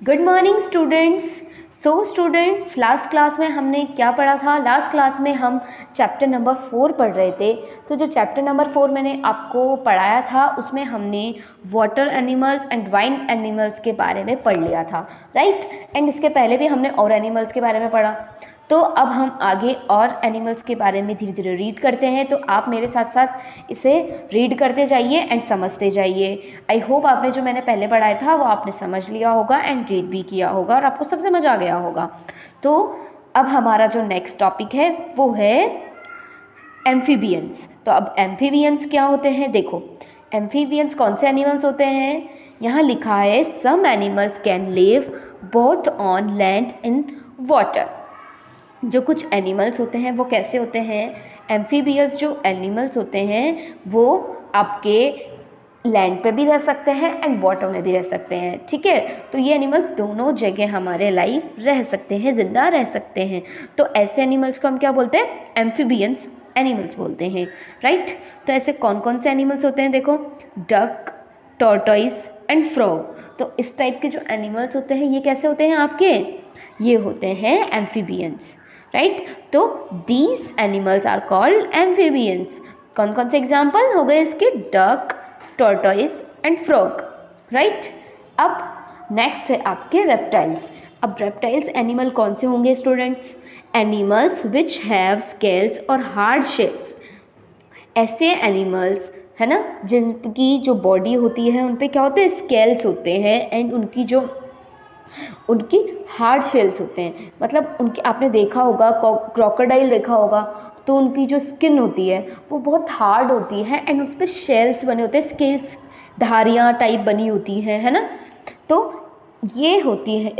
Good morning students. Students, last class में हमने क्या पढ़ा था? लास्ट क्लास में हम चैप्टर नंबर 4 पढ़ रहे थे। तो जो चैप्टर नंबर 4 मैंने आपको पढ़ाया था उसमें हमने water animals and wild animals के बारे में पढ़ लिया था, राइट। एंड इसके पहले भी हमने और एनिमल्स के बारे में पढ़ा। तो अब हम आगे और एनिमल्स के बारे में धीरे धीरे रीड करते हैं। तो आप मेरे साथ साथ इसे रीड करते जाइए एंड समझते जाइए। आई होप आपने जो मैंने पहले पढ़ाया था वो आपने समझ लिया होगा एंड रीड भी किया होगा और आपको सब समझ आ गया होगा। तो अब हमारा जो नेक्स्ट टॉपिक है वो है एम्फीबियंस। तो अब एम्फीबियंस क्या होते हैं? देखो, एम्फीबियंस कौन से एनिमल्स होते हैं? यहाँ लिखा है some animals can live both on land in water. जो कुछ एनिमल्स होते हैं वो कैसे होते हैं? एम्फीबियस जो एनिमल्स होते हैं वो आपके लैंड पे भी रह सकते हैं एंड वाटर में भी रह सकते हैं, ठीक है। तो ये एनिमल्स दोनों जगह हमारे लाइफ रह सकते हैं, जिंदा रह सकते हैं। तो ऐसे एनिमल्स को हम क्या बोलते हैं? एम्फीबियंस एनिमल्स बोलते हैं, राइट। तो ऐसे कौन कौन से एनिमल्स होते हैं? देखो, डक, टॉर्टोइस एंड फ्रॉग। तो इस टाइप के जो एनिमल्स होते हैं ये कैसे होते हैं आपके? ये होते हैं एम्फीबियंस, राइट। तो these animals are called amphibians. कौन कौन से एग्जाम्पल हो गए इसके? Duck, tortoise and frog, right. अब नेक्स्ट है आपके रेप्टाइल्स। अब रेप्टाइल्स एनिमल कौन से होंगे students? Animals which have scales और हार्ड शेल्स। ऐसे एनिमल्स है ना जिनकी जो बॉडी होती है उन पे क्या होते हैं? स्केल्स होते हैं एंड उनकी हार्ड शेल्स होते हैं। मतलब उनकी आपने देखा होगा, क्रोकोडाइल देखा होगा, तो उनकी जो स्किन होती है वो बहुत हार्ड होती है एंड उस पर शेल्स बने होते हैं, स्केल्स, धारियाँ टाइप बनी होती हैं, है ना। तो ये होती है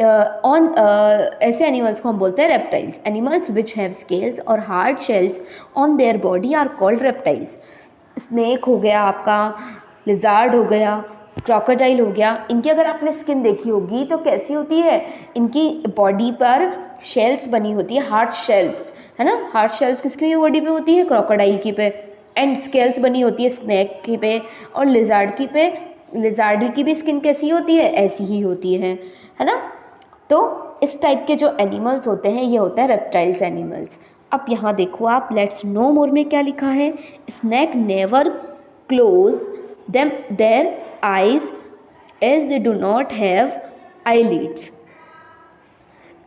ऐसे एनिमल्स को हम बोलते हैं reptiles. Animals which have scales और hard shells on their body are called reptiles. Snake हो गया आपका, लिजार्ड हो गया, क्रोकोडाइल हो गया। इनकी अगर आपने स्किन देखी होगी तो कैसी होती है? इनकी बॉडी पर शेल्स बनी होती है, हार्ड शेल्स, है ना। हार्ड शेल्स किसकी बॉडी पे होती है? क्रोकोडाइल की पे। एंड स्केल्स बनी होती है स्नेक की पे और लिजार्ड की पे। लिजार्ड की भी स्किन कैसी होती है? ऐसी ही होती है ना। तो इस टाइप के जो एनिमल्स होते हैं ये होते हैं रेप्टाइल्स एनिमल्स। अब यहाँ देखो आप, लेट्स नो मोर में क्या लिखा है? Snake never close them their eyes as they do not have eyelids।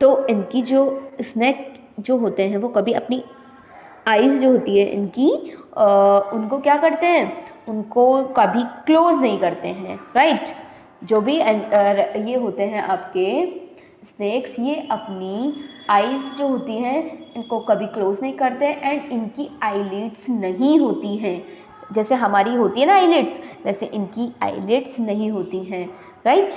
तो इनकी जो स्नेक जो होते हैं वो कभी अपनी आइज़ जो होती है इनकी उनको क्या करते हैं? उनको कभी क्लोज नहीं करते हैं, राइट। जो भी ये होते हैं आपके स्नेक्स, ये अपनी आइज़ जो होती हैं इनको कभी क्लोज नहीं करते एंड इनकी आईलिड्स नहीं होती हैं। जैसे हमारी होती है ना आईलिड्स, वैसे इनकी आईलिड्स नहीं होती हैं, राइट।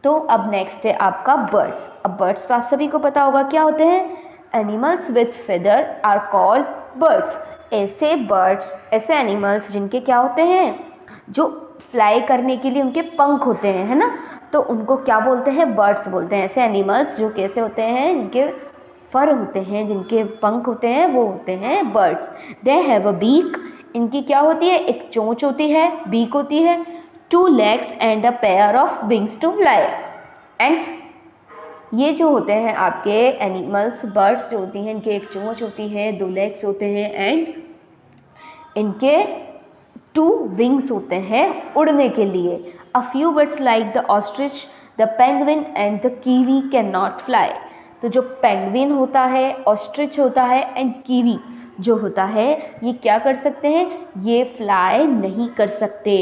तो अब नेक्स्ट है आपका बर्ड्स। अब बर्ड्स तो आप सभी को पता होगा क्या होते हैं? Animals with feather are called birds. ऐसे एनिमल्स जिनके क्या होते हैं? जो फ्लाई करने के लिए उनके पंख होते हैं, है ना। तो उनको क्या बोलते हैं? बर्ड्स बोलते हैं। ऐसे एनिमल्स जो कैसे होते हैं? जिनके फर होते हैं, जिनके पंख होते हैं, वो होते हैं birds. They have a beak. इनकी क्या होती है? एक चोंच होती है, बीक होती है, 2 legs and a pair of wings to fly. And ये जो होते हैं आपके एनिमल्स, बर्ड्स जो होती हैं, इनके एक चोंच होती है, 2 legs होते हैं एंड इनके 2 wings होते हैं उड़ने के लिए। A few birds like the ostrich, the penguin and the kiwi can not fly. तो जो पेंगुइन होता है, ऑस्ट्रिच होता है एंड कीवी जो होता है, ये क्या कर सकते हैं? ये फ्लाई नहीं कर सकते,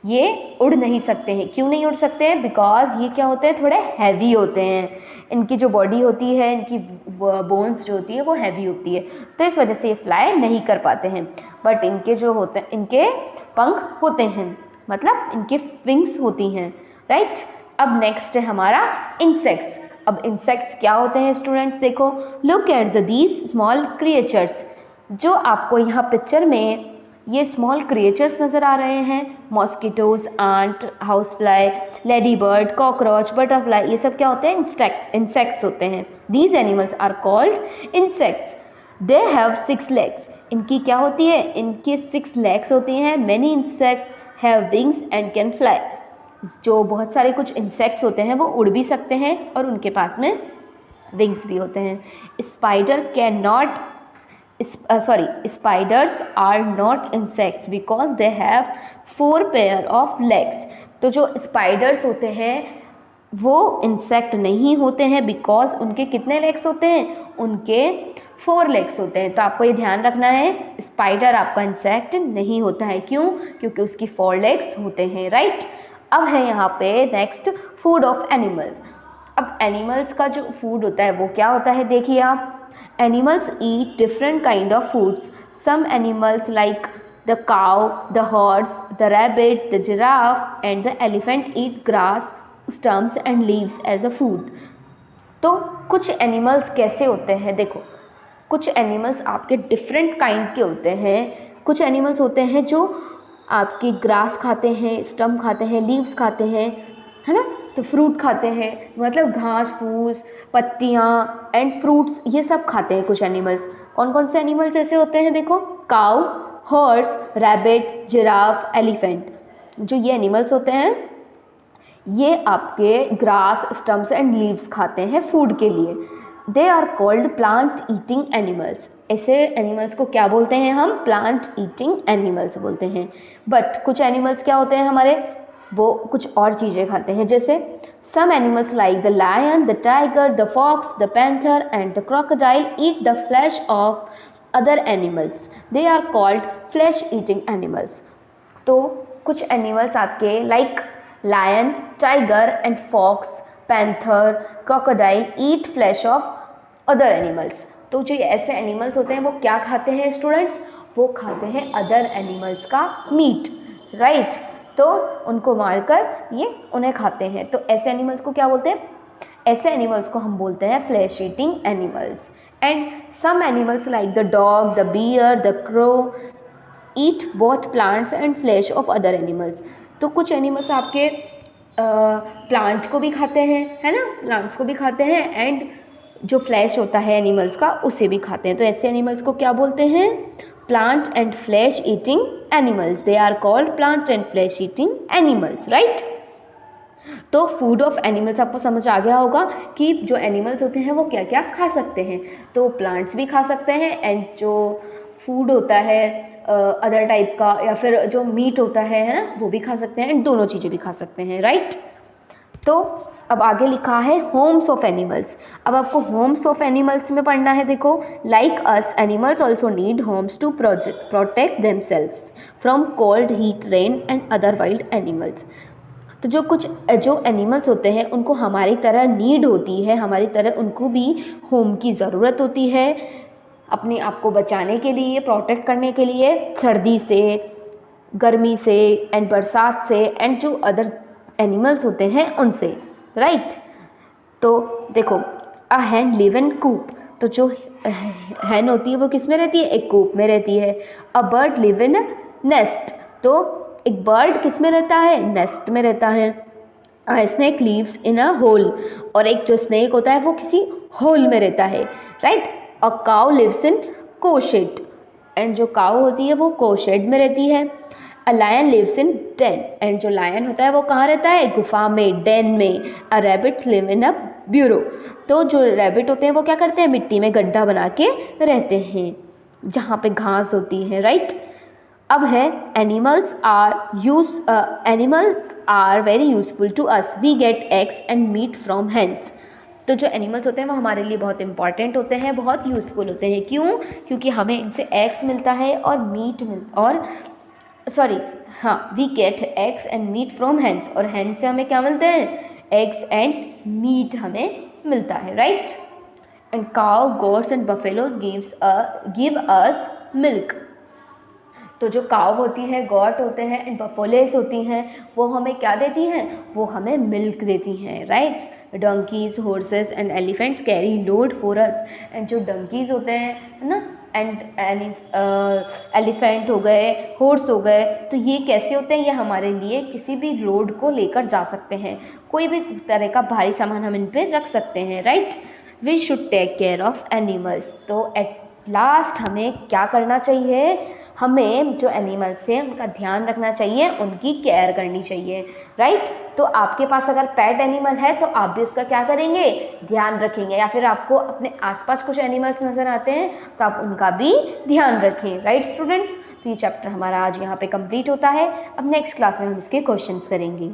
ये उड़ नहीं सकते हैं। क्यों नहीं उड़ सकते हैं? बिकॉज ये क्या होते हैं? थोड़े हैवी होते हैं। इनकी जो बॉडी होती है, इनकी बोन्स जो होती है वो हैवी होती है, तो इस वजह से ये फ्लाई नहीं कर पाते हैं। बट इनके जो होते हैं, इनके पंख होते हैं, मतलब इनके विंग्स होती हैं, राइट। अब नेक्स्ट है हमारा इंसेक्ट्स। अब इंसेक्ट्स क्या होते हैं स्टूडेंट्स? देखो, look at these small creatures. जो आपको यहाँ पिक्चर में ये स्मॉल क्रिएचर्स नज़र आ रहे हैं, mosquitoes, ant, house fly, lady bird, cockroach, butterfly, ये सब क्या होते हैं? इंसेक्ट्स होते हैं। These animals are called insects. They have 6 legs। इनकी क्या होती है? इनकी 6 legs होती हैं। Many insects have wings and can fly. जो बहुत सारे कुछ इंसेक्ट्स होते हैं वो उड़ भी सकते हैं और उनके पास में विंग्स भी होते हैं। Spider can not spiders are not insects because they have 4 pair of legs। तो जो स्पाइडर्स होते हैं वो इंसेक्ट नहीं होते हैं बिकॉज उनके कितने लेग्स होते हैं, उनके 4 लेग्स होते हैं। तो आपको ये ध्यान रखना है, स्पाइडर आपका इंसेक्ट नहीं होता है। क्यों? क्योंकि उसकी 4 लेग्स होते हैं, राइट। अब है यहाँ पे नेक्स्ट फूड ऑफ एनिमल। अब एनिमल्स का जो फूड होता है वो क्या होता है, देखिए आप। Animals eat different kind of foods. Some animals like the cow, the horse, the rabbit, the giraffe and the elephant eat grass, stumps and leaves as a food। तो कुछ एनिमल्स कैसे होते हैं, देखो कुछ एनिमल्स आपके डिफरेंट काइंड के होते हैं। कुछ एनिमल्स होते हैं जो आपकी ग्रास खाते हैं, स्टम्प खाते हैं, लीव्स खाते हैं, है ना। तो फ्रूट खाते हैं, मतलब घास फूस, पत्तियाँ एंड फ्रूट्स, ये सब खाते हैं कुछ एनिमल्स। कौन कौन से एनिमल्स ऐसे होते हैं, देखो cow, horse, rabbit, giraffe, elephant. जो ये एनिमल्स होते हैं ये आपके ग्रास, स्टम्प्स एंड लीव्स खाते हैं फूड के लिए। They are called plant eating animals. ऐसे एनिमल्स को क्या बोलते हैं हम, प्लांट ईटिंग एनिमल्स बोलते हैं। बट कुछ एनिमल्स क्या होते हैं हमारे, वो कुछ और चीज़ें खाते हैं। जैसे some animals like the lion, the tiger, the fox, the panther and the crocodile eat the flesh of other animals. They are called flesh eating animals। तो कुछ एनिमल्स आपके like lion, tiger and fox, panther, crocodile eat flesh of other animals. तो जो ऐसे animals होते हैं वो क्या खाते हैं स्टूडेंट्स, वो खाते हैं अदर एनिमल्स का मीट, राइट। तो उनको मारकर ये उन्हें खाते हैं। तो ऐसे एनिमल्स को क्या बोलते हैं, ऐसे एनिमल्स को हम बोलते हैं flesh eating animals. And some animals like the dog, the bear, the crow eat both plants and flesh of other animals. तो कुछ एनिमल्स आपके प्लांट को भी खाते हैं, है ना, प्लांट्स को भी खाते हैं एंड जो फ्लैश होता है एनिमल्स का उसे भी खाते हैं। तो ऐसे एनिमल्स को क्या बोलते हैं, plant and flesh eating animals। they are called plant and flesh eating animals, right। तो फूड ऑफ एनिमल्स आपको समझ आ गया होगा कि जो एनिमल्स होते हैं वो क्या क्या खा सकते हैं। तो प्लांट्स भी खा सकते हैं एंड जो फूड होता है अदर टाइप का या फिर जो मीट होता है ना, वो भी खा सकते हैं एंड दोनों चीज़ें भी खा सकते हैं, राइट। तो अब आगे लिखा है होम्स ऑफ एनिमल्स। अब आपको होम्स ऑफ एनिमल्स में पढ़ना है। देखो like us animals also need homes to protect themselves from cold, heat, rain and other wild animals. तो जो एनिमल्स होते हैं उनको हमारी तरह नीड होती है, हमारी तरह उनको भी होम की ज़रूरत होती है अपने आप को बचाने के लिए, प्रोटेक्ट करने के लिए सर्दी से, गर्मी से एंड बरसात से एंड जो अदर एनिमल्स होते हैं उनसे, राइट। तो देखो अ हैन लिव इन कूप। तो जो हैन होती है वो किस में रहती है, एक कूप में रहती है। A bird live in nest. तो एक बर्ड किस में रहता है, नेस्ट में रहता है। A snake lives in a hole. और एक जो स्नेक होता है वो किसी होल में रहता है, right. A cow lives in cowshed. And जो काउ होती है वो कोशेड में रहती है। A lion lives in den. And जो लायन होता है वो कहाँ रहता है, गुफा में, डेन में। A rabbit live in a bureau. तो जो रैबिट होते हैं वो क्या करते हैं, मिट्टी में गड्ढा बना के रहते हैं जहाँ पे घास होती है, राइट। अब है animals are very useful to us. We get eggs and meat from hens. तो जो एनिमल्स होते हैं वो हमारे लिए बहुत इंपॉर्टेंट होते हैं, बहुत यूज़फुल होते हैं। क्यों? क्योंकि हमें इनसे एग्स मिलता है और we get eggs and meat from hens. और हेन्स से हमें क्या मिलते हैं, एग्स एंड मीट हमें मिलता है, right. And cow, goats and buffaloes give us milk. तो जो काव होती है, गॉट होते हैं एंड बफेलोज होती हैं वो हमें क्या देती हैं, वो हमें मिल्क देती हैं, right. Donkeys, horses and elephants carry load for us. And जो डंकीज होते हैं, है ना, एंड एलिफेंट हो गए, हॉर्स हो गए, तो ये कैसे होते हैं, ये हमारे लिए किसी भी लोड को लेकर जा सकते हैं, कोई भी तरह का भारी सामान हम इन पर रख सकते हैं, right. We should take care of animals. तो एट लास्ट हमें क्या करना चाहिए, हमें जो एनिमल्स हैं उनका ध्यान रखना चाहिए, उनकी केयर करनी चाहिए, राइट। तो आपके पास अगर पेट एनिमल है तो आप भी उसका क्या करेंगे, ध्यान रखेंगे। या फिर आपको अपने आसपास कुछ एनिमल्स नज़र आते हैं तो आप उनका भी ध्यान रखें, राइट स्टूडेंट्स। तो ये चैप्टर हमारा आज यहाँ पे कंप्लीट होता है। अब नेक्स्ट क्लास में हम इसके क्वेश्चंस करेंगे।